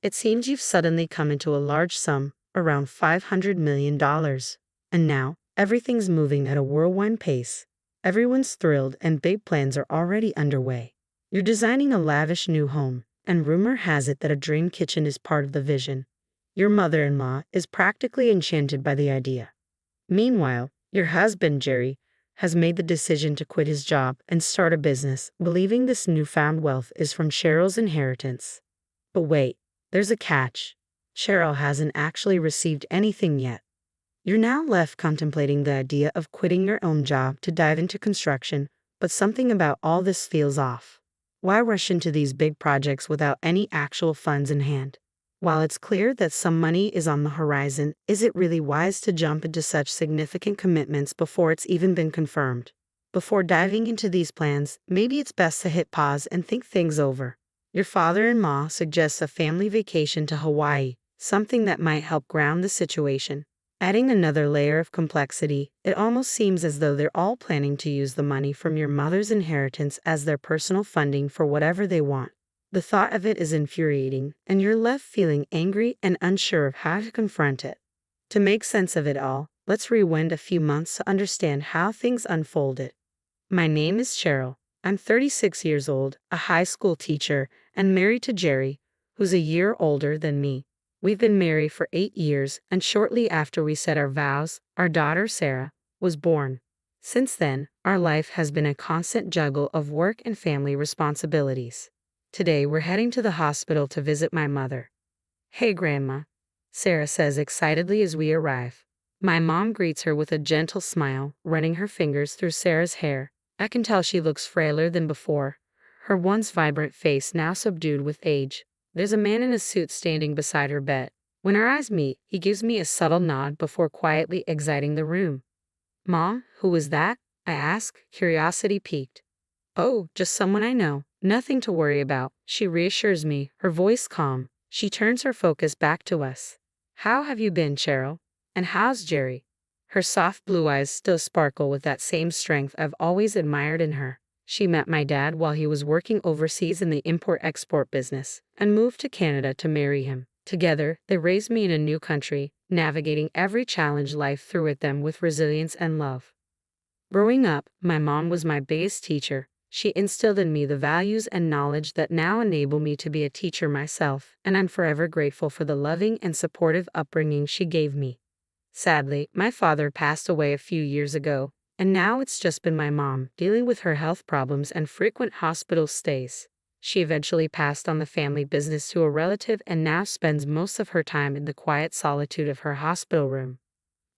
It seems you've suddenly come into a large sum, around $500 million. And now, everything's moving at a whirlwind pace. Everyone's thrilled and big plans are already underway. You're designing a lavish new home, and rumor has it that a dream kitchen is part of the vision. Your mother-in-law is practically enchanted by the idea. Meanwhile, your husband, Jerry, has made the decision to quit his job and start a business, believing this newfound wealth is from Cheryl's inheritance. But wait, there's a catch. Cheryl hasn't actually received anything yet. You're now left contemplating the idea of quitting your own job to dive into construction, but something about all this feels off. Why rush into these big projects without any actual funds in hand? While it's clear that some money is on the horizon, is it really wise to jump into such significant commitments before it's even been confirmed? Before diving into these plans, maybe it's best to hit pause and think things over. Your father-in-law suggests a family vacation to Hawaii, something that might help ground the situation. Adding another layer of complexity, it almost seems as though they're all planning to use the money from your mother's inheritance as their personal funding for whatever they want. The thought of it is infuriating, and you're left feeling angry and unsure of how to confront it. To make sense of it all, let's rewind a few months to understand how things unfolded. My name is Cheryl. I'm 36 years old, a high school teacher, and married to Jerry, who's a year older than me. We've been married for 8 years, and shortly after we said our vows, our daughter Sarah was born. Since then, our life has been a constant juggle of work and family responsibilities. Today, we're heading to the hospital to visit my mother. "Hey, Grandma," Sarah says excitedly as we arrive. My mom greets her with a gentle smile, running her fingers through Sarah's hair. I can tell she looks frailer than before, her once vibrant face now subdued with age. There's a man in a suit standing beside her bed. When our eyes meet, he gives me a subtle nod before quietly exiting the room. "Mom, who was that?" I ask, curiosity piqued. "Oh, just someone I know. Nothing to worry about," she reassures me, her voice calm. She turns her focus back to us. "How have you been, Cheryl? And how's Jerry?" Her soft blue eyes still sparkle with that same strength I've always admired in her. She met my dad while he was working overseas in the import-export business, and moved to Canada to marry him. Together, they raised me in a new country, navigating every challenge life threw at them with resilience and love. Growing up, my mom was my biggest teacher. She instilled in me the values and knowledge that now enable me to be a teacher myself, and I'm forever grateful for the loving and supportive upbringing she gave me. Sadly, my father passed away a few years ago, and now it's just been my mom, dealing with her health problems and frequent hospital stays. She eventually passed on the family business to a relative and now spends most of her time in the quiet solitude of her hospital room.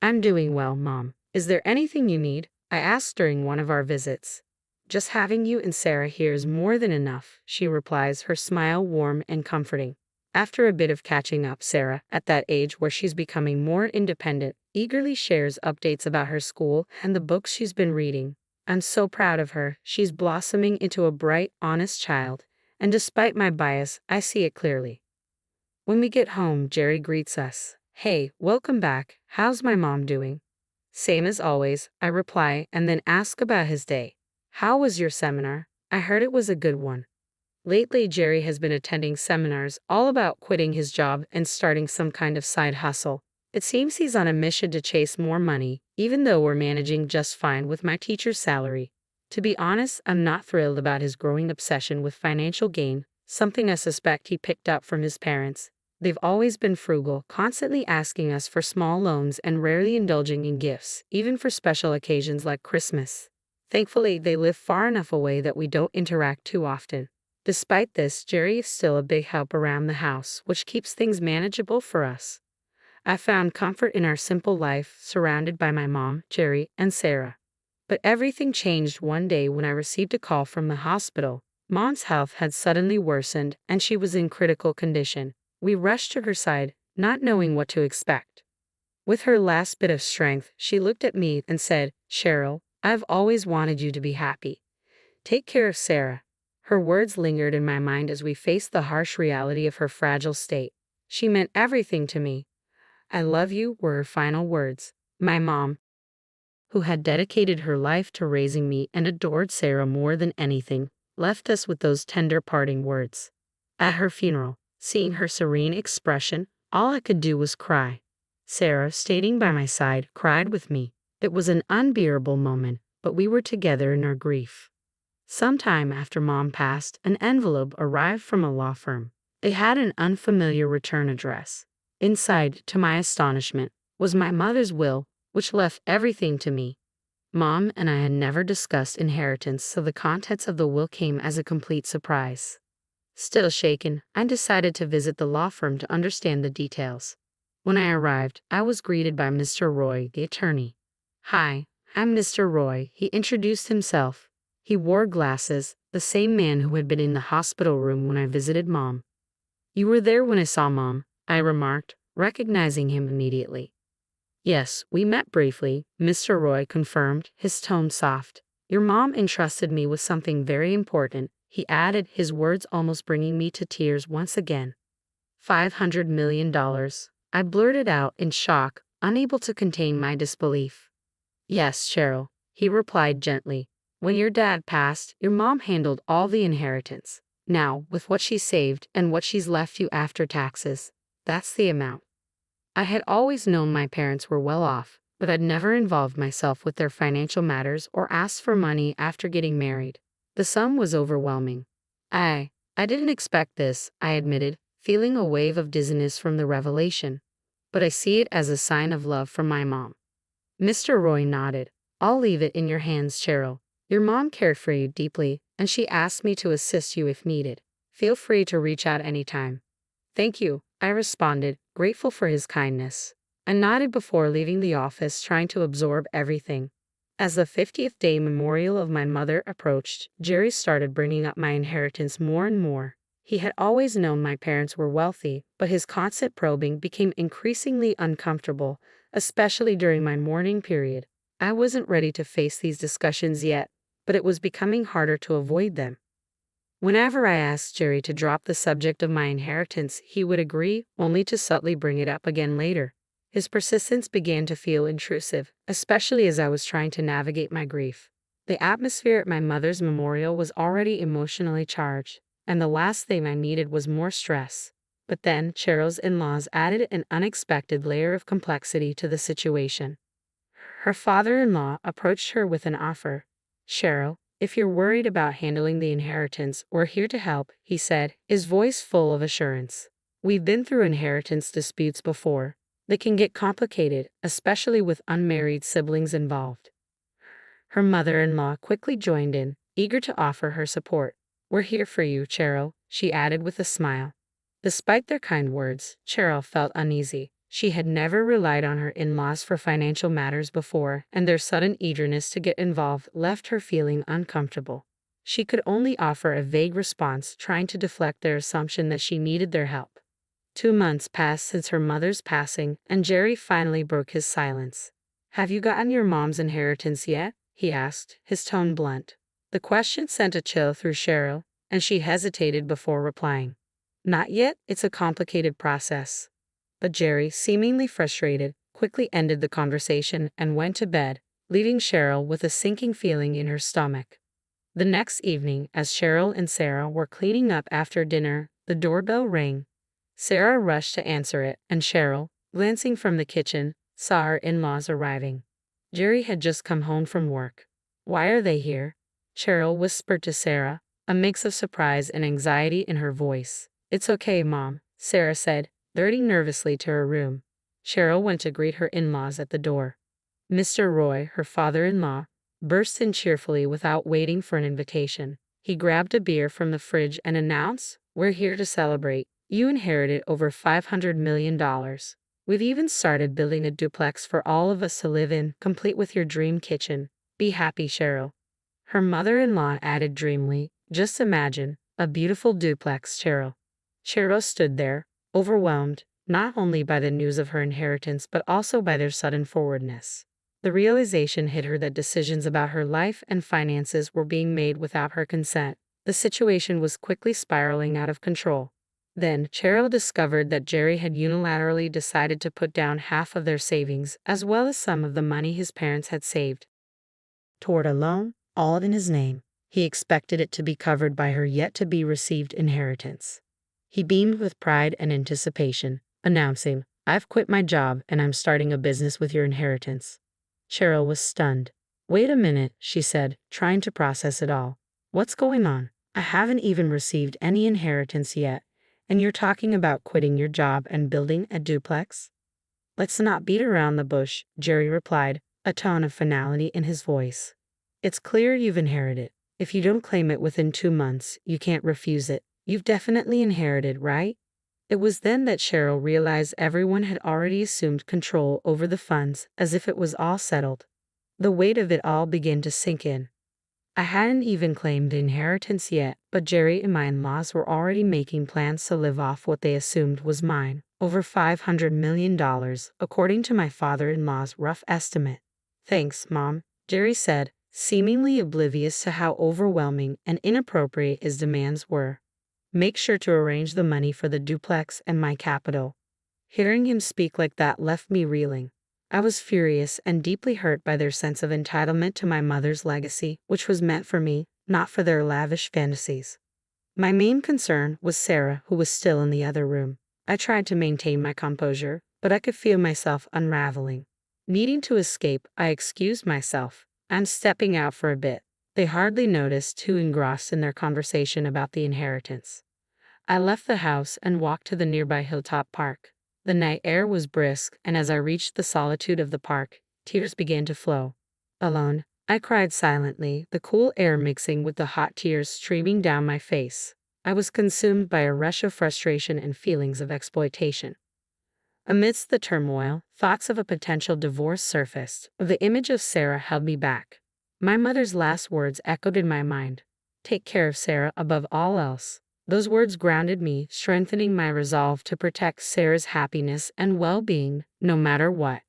"I'm doing well, Mom. Is there anything you need?" I asked during one of our visits. "Just having you and Sarah here is more than enough," she replies, her smile warm and comforting. After a bit of catching up, Sarah, at that age where she's becoming more independent, eagerly shares updates about her school and the books she's been reading. I'm so proud of her. She's blossoming into a bright, honest child, and despite my bias, I see it clearly. When we get home, Jerry greets us. "Hey, welcome back. How's my mom doing?" "Same as always," I reply, and then ask about his day. "How was your seminar? I heard it was a good one." Lately, Jerry has been attending seminars all about quitting his job and starting some kind of side hustle. It seems he's on a mission to chase more money, even though we're managing just fine with my teacher's salary. To be honest, I'm not thrilled about his growing obsession with financial gain, something I suspect he picked up from his parents. They've always been frugal, constantly asking us for small loans and rarely indulging in gifts, even for special occasions like Christmas. Thankfully, they live far enough away that we don't interact too often. Despite this, Jerry is still a big help around the house, which keeps things manageable for us. I found comfort in our simple life, surrounded by my mom, Jerry, and Sarah. But everything changed one day when I received a call from the hospital. Mom's health had suddenly worsened, and she was in critical condition. We rushed to her side, not knowing what to expect. With her last bit of strength, she looked at me and said, "Cheryl, I've always wanted you to be happy. Take care of Sarah." Her words lingered in my mind as we faced the harsh reality of her fragile state. She meant everything to me. "I love you," were her final words. My mom, who had dedicated her life to raising me and adored Sarah more than anything, left us with those tender parting words. At her funeral, Seeing her serene expression, all I could do was cry. Sarah, standing by my side, cried with me. It was an unbearable moment, but we were together in our grief. Sometime after Mom passed, an envelope arrived from a law firm. It had an unfamiliar return address. Inside, to my astonishment, was my mother's will, which left everything to me. Mom and I had never discussed inheritance, so the contents of the will came as a complete surprise. Still shaken, I decided to visit the law firm to understand the details. When I arrived, I was greeted by Mr. Roy, the attorney. "Hi, I'm Mr. Roy," he introduced himself. He wore glasses, the same man who had been in the hospital room when I visited Mom. "You were there when I saw Mom," I remarked, recognizing him immediately. "Yes, we met briefly," Mr. Roy confirmed, his tone soft. "Your mom entrusted me with something very important," he added, his words almost bringing me to tears once again. $500 million. I blurted out in shock, unable to contain my disbelief. "Yes, Cheryl," he replied gently. "When your dad passed, your mom handled all the inheritance. Now, with what she saved and what she's left you after taxes, that's the amount." I had always known my parents were well off, but I'd never involved myself with their financial matters or asked for money after getting married. The sum was overwhelming. I didn't expect this," I admitted, feeling a wave of dizziness from the revelation. "But I see it as a sign of love from my mom." Mr. Roy nodded. "I'll leave it in your hands, Cheryl. Your mom cared for you deeply, and she asked me to assist you if needed. Feel free to reach out anytime." "Thank you," I responded, grateful for his kindness. I nodded before leaving the office, trying to absorb everything. As the 50th day memorial of my mother approached, Jerry started bringing up my inheritance more and more. He had always known my parents were wealthy, but his constant probing became increasingly uncomfortable, especially during my mourning period. I wasn't ready to face these discussions yet, but it was becoming harder to avoid them. Whenever I asked Jerry to drop the subject of my inheritance, he would agree, only to subtly bring it up again later. His persistence began to feel intrusive, especially as I was trying to navigate my grief. The atmosphere at my mother's memorial was already emotionally charged, and the last thing I needed was more stress. But then, Cheryl's in-laws added an unexpected layer of complexity to the situation. Her father-in-law approached her with an offer. "Cheryl, if you're worried about handling the inheritance, we're here to help," he said, his voice full of assurance. "We've been through inheritance disputes before. They can get complicated, especially with unmarried siblings involved." Her mother-in-law quickly joined in, eager to offer her support. "We're here for you, Cheryl," she added with a smile. Despite their kind words, Cheryl felt uneasy. She had never relied on her in-laws for financial matters before, and their sudden eagerness to get involved left her feeling uncomfortable. She could only offer a vague response, trying to deflect their assumption that she needed their help. 2 months passed since her mother's passing, and Jerry finally broke his silence. "Have you gotten your mom's inheritance yet?" he asked, his tone blunt. The question sent a chill through Cheryl, and she hesitated before replying. "Not yet, it's a complicated process." But Jerry, seemingly frustrated, quickly ended the conversation and went to bed, leaving Cheryl with a sinking feeling in her stomach. The next evening, as Cheryl and Sarah were cleaning up after dinner, the doorbell rang. Sarah rushed to answer it, and Cheryl, glancing from the kitchen, saw her in-laws arriving. Jerry had just come home from work. "Why are they here?" Cheryl whispered to Sarah, a mix of surprise and anxiety in her voice. "It's okay, Mom," Sarah said, darting nervously to her room. Cheryl went to greet her in-laws at the door. Mr. Roy, her father-in-law, burst in cheerfully without waiting for an invitation. He grabbed a beer from the fridge and announced, "We're here to celebrate. You inherited over $500 million. We've even started building a duplex for all of us to live in, complete with your dream kitchen. Be happy, Cheryl." Her mother-in-law added dreamily, "Just imagine, a beautiful duplex, Cheryl." Cheryl stood there, overwhelmed, not only by the news of her inheritance but also by their sudden forwardness. The realization hit her that decisions about her life and finances were being made without her consent. The situation was quickly spiraling out of control. Then, Cheryl discovered that Jerry had unilaterally decided to put down half of their savings, as well as some of the money his parents had saved, toward a loan, all in his name. He expected it to be covered by her yet-to-be-received inheritance. He beamed with pride and anticipation, announcing, "I've quit my job and I'm starting a business with your inheritance." Cheryl was stunned. "Wait a minute," she said, trying to process it all. "What's going on? I haven't even received any inheritance yet, and you're talking about quitting your job and building a duplex?" "Let's not beat around the bush," Jerry replied, a tone of finality in his voice. "It's clear you've inherited. If you don't claim it within 2 months, you can't refuse it. You've definitely inherited, right?" It was then that Cheryl realized everyone had already assumed control over the funds, as if it was all settled. The weight of it all began to sink in. "I hadn't even claimed the inheritance yet, but Jerry and my in-laws were already making plans to live off what they assumed was mine, over $500 million, according to my father-in-law's rough estimate." "Thanks, Mom," Jerry said, seemingly oblivious to how overwhelming and inappropriate his demands were. "Make sure to arrange the money for the duplex and my capital." Hearing him speak like that left me reeling. I was furious and deeply hurt by their sense of entitlement to my mother's legacy, which was meant for me, not for their lavish fantasies. My main concern was Sarah, who was still in the other room. I tried to maintain my composure, but I could feel myself unraveling. Needing to escape, I excused myself. "I'm stepping out for a bit." They hardly noticed, too engrossed in their conversation about the inheritance. I left the house and walked to the nearby hilltop park. The night air was brisk, and as I reached the solitude of the park, tears began to flow. Alone, I cried silently, the cool air mixing with the hot tears streaming down my face. I was consumed by a rush of frustration and feelings of exploitation. Amidst the turmoil, thoughts of a potential divorce surfaced. The image of Sarah held me back. My mother's last words echoed in my mind. "Take care of Sarah above all else." Those words grounded me, strengthening my resolve to protect Sarah's happiness and well-being, no matter what.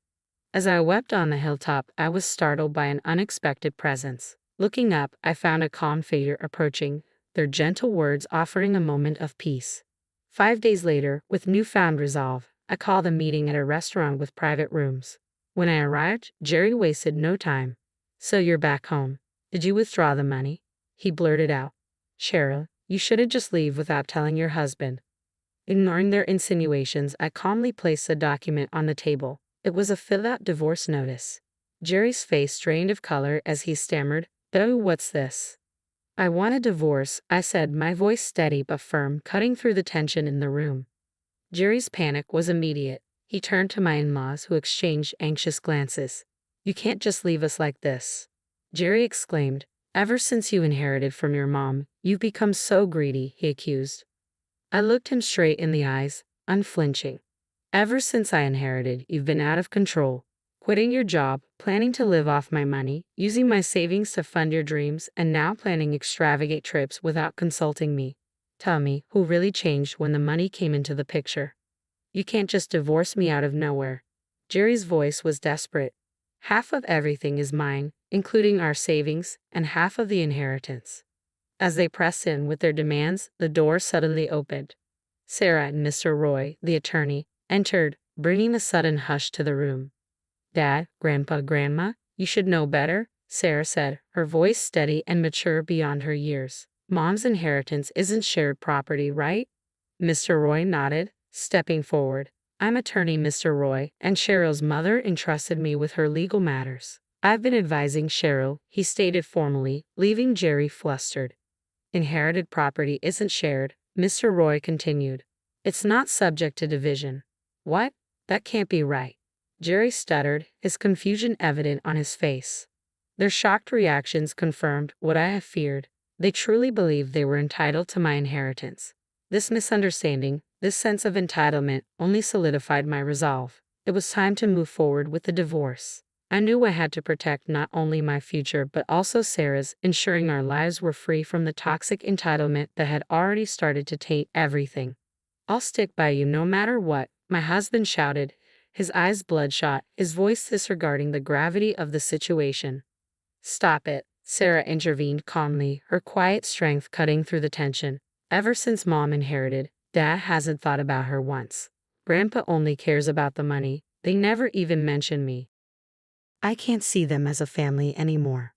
As I wept on the hilltop, I was startled by an unexpected presence. Looking up, I found a calm figure approaching, their gentle words offering a moment of peace. 5 days later, with newfound resolve, I called a meeting at a restaurant with private rooms. When I arrived, Jerry wasted no time. "So you're back home. Did you withdraw the money?" he blurted out. "Cheryl, you shouldn't just leave without telling your husband." Ignoring their insinuations, I calmly placed the document on the table. It was a fill-out divorce notice. Jerry's face drained of color as he stammered, "Oh, what's this?" "I want a divorce," I said, my voice steady but firm, cutting through the tension in the room. Jerry's panic was immediate. He turned to my in-laws, who exchanged anxious glances. "You can't just leave us like this," Jerry exclaimed. "Ever since you inherited from your mom, you've become so greedy," he accused. I looked him straight in the eyes, unflinching. "Ever since I inherited, you've been out of control. Quitting your job, planning to live off my money, using my savings to fund your dreams, and now planning extravagant trips without consulting me. Tell me, who really changed when the money came into the picture? You can't just divorce me out of nowhere." Jerry's voice was desperate. "Half of everything is mine, including our savings, and half of the inheritance." As they pressed in with their demands, the door suddenly opened. Sarah and Mr. Roy, the attorney, entered, bringing a sudden hush to the room. "Dad, Grandpa, Grandma, you should know better," Sarah said, her voice steady and mature beyond her years. "Mom's inheritance isn't shared property, right?" Mr. Roy nodded, stepping forward. "I'm attorney Mr. Roy, and Cheryl's mother entrusted me with her legal matters. I've been advising Cheryl," he stated formally, leaving Jerry flustered. "Inherited property isn't shared," Mr. Roy continued. "It's not subject to division." "What? That can't be right." Jerry stuttered, his confusion evident on his face. Their shocked reactions confirmed what I had feared. They truly believed they were entitled to my inheritance. This misunderstanding, this sense of entitlement, only solidified my resolve. It was time to move forward with the divorce. I knew I had to protect not only my future but also Sarah's, ensuring our lives were free from the toxic entitlement that had already started to taint everything. "I'll stick by you no matter what," my husband shouted, his eyes bloodshot, his voice disregarding the gravity of the situation. "Stop it," Sarah intervened calmly, her quiet strength cutting through the tension. "Ever since Mom inherited, Dad hasn't thought about her once. Grandpa only cares about the money. They never even mention me. I can't see them as a family anymore."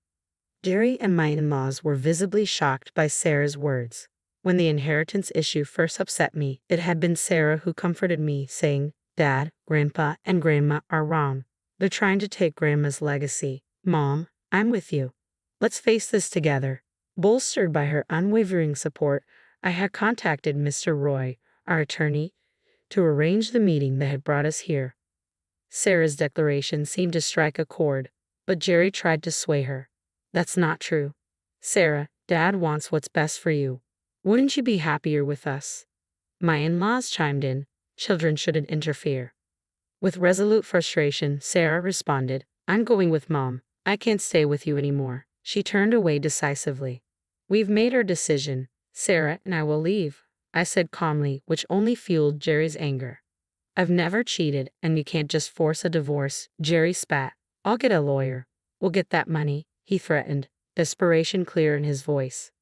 Jerry and my in-laws were visibly shocked by Sarah's words. When the inheritance issue first upset me, it had been Sarah who comforted me, saying, "Dad, Grandpa, and Grandma are wrong. They're trying to take Grandma's legacy. Mom, I'm with you. Let's face this together." Bolstered by her unwavering support, I had contacted Mr. Roy, our attorney, to arrange the meeting that had brought us here. Sarah's declaration seemed to strike a chord, but Jerry tried to sway her. "That's not true. Sarah, Dad wants what's best for you. Wouldn't you be happier with us?" My in-laws chimed in. "Children shouldn't interfere." With resolute frustration, Sarah responded, "I'm going with Mom. I can't stay with you anymore." She turned away decisively. "We've made our decision. Sarah and I will leave," I said calmly, which only fueled Jerry's anger. "I've never cheated, and you can't just force a divorce," Jerry spat. "I'll get a lawyer. We'll get that money," he threatened, desperation clear in his voice.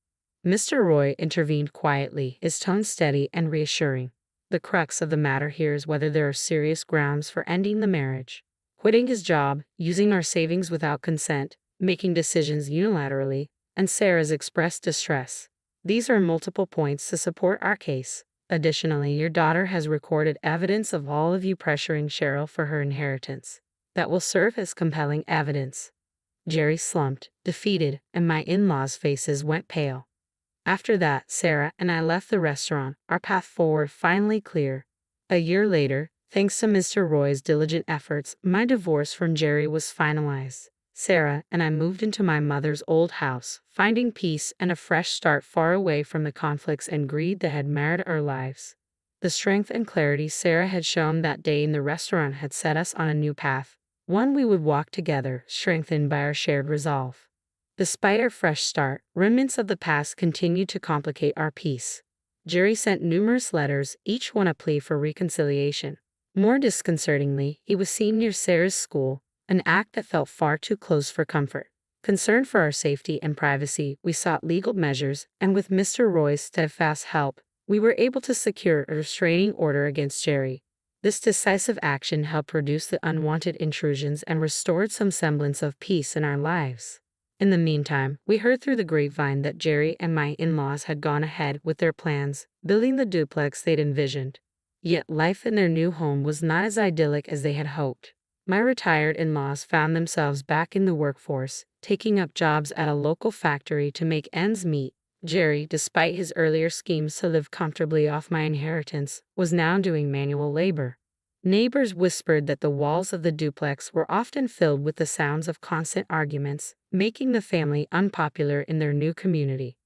Mr. Roy intervened quietly, his tone steady and reassuring. "The crux of the matter here is whether there are serious grounds for ending the marriage. Quitting his job, using our savings without consent, making decisions unilaterally, and Sarah's expressed distress. These are multiple points to support our case. Additionally, your daughter has recorded evidence of all of you pressuring Cheryl for her inheritance. That will serve as compelling evidence." Jerry slumped, defeated, and my in-laws' faces went pale. After that, Sarah and I left the restaurant, our path forward finally clear. A year later, thanks to Mr. Roy's diligent efforts, my divorce from Jerry was finalized. Sarah and I moved into my mother's old house, finding peace and a fresh start far away from the conflicts and greed that had marred our lives. The strength and clarity Sarah had shown that day in the restaurant had set us on a new path, one we would walk together, strengthened by our shared resolve. Despite our fresh start, remnants of the past continued to complicate our peace. Jerry sent numerous letters, each one a plea for reconciliation. More disconcertingly, he was seen near Sarah's school, an act that felt far too close for comfort. Concerned for our safety and privacy, we sought legal measures, and with Mr. Roy's steadfast help, we were able to secure a restraining order against Jerry. This decisive action helped reduce the unwanted intrusions and restored some semblance of peace in our lives. In the meantime, we heard through the grapevine that Jerry and my in-laws had gone ahead with their plans, building the duplex they'd envisioned. Yet life in their new home was not as idyllic as they had hoped. My retired in-laws found themselves back in the workforce, taking up jobs at a local factory to make ends meet. Jerry, despite his earlier schemes to live comfortably off my inheritance, was now doing manual labor. Neighbors whispered that the walls of the duplex were often filled with the sounds of constant arguments, making the family unpopular in their new community.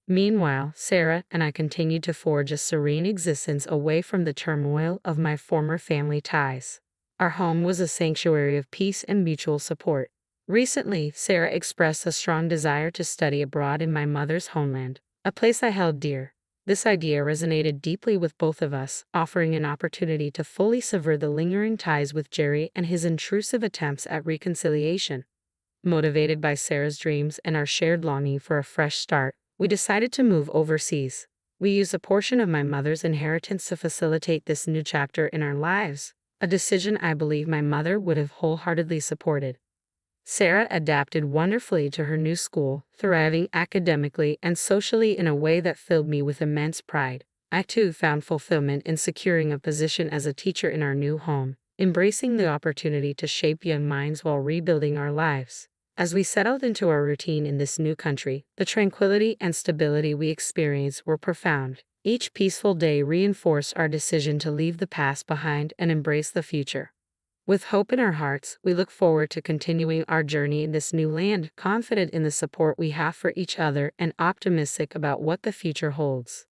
Meanwhile, Sarah and I continued to forge a serene existence away from the turmoil of my former family ties. Our home was a sanctuary of peace and mutual support. Recently, Sarah expressed a strong desire to study abroad in my mother's homeland, a place I held dear. This idea resonated deeply with both of us, offering an opportunity to fully sever the lingering ties with Jerry and his intrusive attempts at reconciliation. Motivated by Sarah's dreams and our shared longing for a fresh start, we decided to move overseas. We used a portion of my mother's inheritance to facilitate this new chapter in our lives, a decision I believe my mother would have wholeheartedly supported. Sarah adapted wonderfully to her new school, thriving academically and socially in a way that filled me with immense pride. I too found fulfillment in securing a position as a teacher in our new home, embracing the opportunity to shape young minds while rebuilding our lives. As we settled into our routine in this new country, the tranquility and stability we experienced were profound. Each peaceful day reinforced our decision to leave the past behind and embrace the future. With hope in our hearts, we look forward to continuing our journey in this new land, confident in the support we have for each other and optimistic about what the future holds.